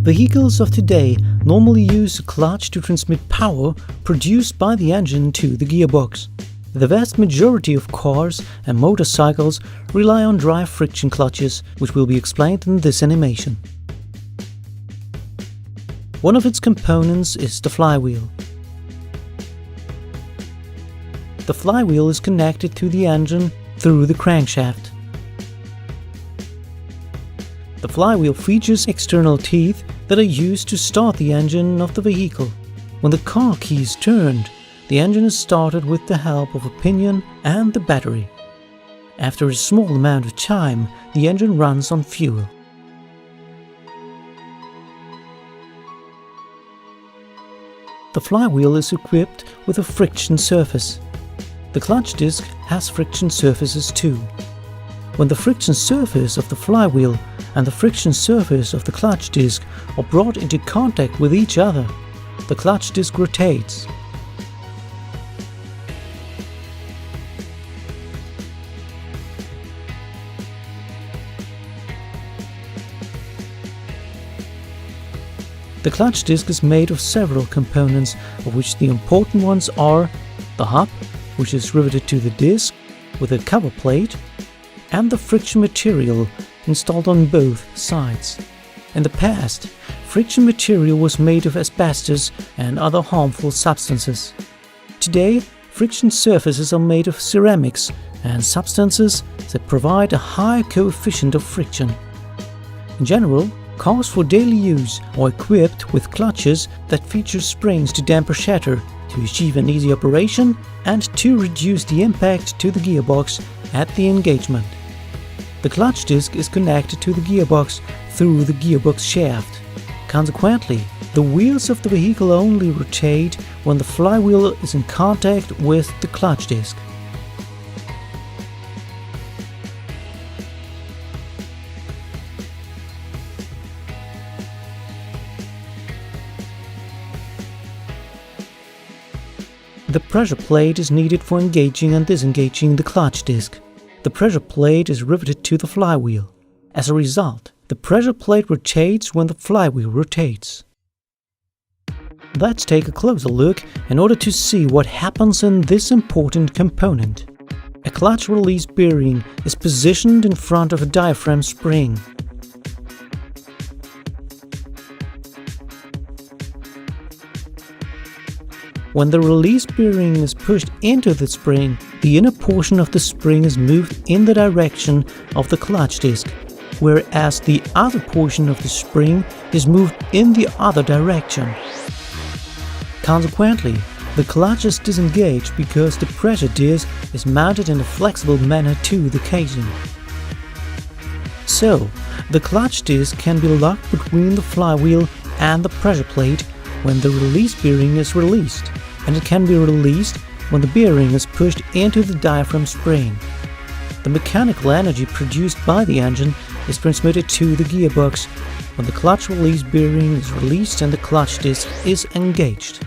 Vehicles of today normally use a clutch to transmit power produced by the engine to the gearbox. The vast majority of cars and motorcycles rely on dry friction clutches, which will be explained in this animation. One of its components is the flywheel. The flywheel is connected to the engine through the crankshaft. The flywheel features external teeth that are used to start the engine of the vehicle. When the car key is turned, the engine is started with the help of a pinion and the battery. After a small amount of time, the engine runs on fuel. The flywheel is equipped with a friction surface. The clutch disc has friction surfaces too. When the friction surface of the flywheel and the friction surface of the clutch disc are brought into contact with each other, the clutch disc rotates. The clutch disc is made of several components, of which the important ones are the hub, which is riveted to the disc with a cover plate, and the friction material installed on both sides. In the past, friction material was made of asbestos and other harmful substances. Today, friction surfaces are made of ceramics and substances that provide a high coefficient of friction. In general, cars for daily use are equipped with clutches that feature springs to damper shatter, to achieve an easy operation and to reduce the impact to the gearbox at the engagement. The clutch disc is connected to the gearbox through the gearbox shaft. Consequently, the wheels of the vehicle only rotate when the flywheel is in contact with the clutch disc. The pressure plate is needed for engaging and disengaging the clutch disc. The pressure plate is riveted to the flywheel. As a result, the pressure plate rotates when the flywheel rotates. Let's take a closer look in order to see what happens in this important component. A clutch release bearing is positioned in front of a diaphragm spring. When the release bearing is pushed into the spring, the inner portion of the spring is moved in the direction of the clutch disc, whereas the other portion of the spring is moved in the other direction. Consequently, the clutch is disengaged because the pressure disc is mounted in a flexible manner to the casing. So, the clutch disc can be locked between the flywheel and the pressure plate when the release bearing is released, and it can be released when the bearing is pushed into the diaphragm spring. The mechanical energy produced by the engine is transmitted to the gearbox when the clutch release bearing is released and the clutch disc is engaged.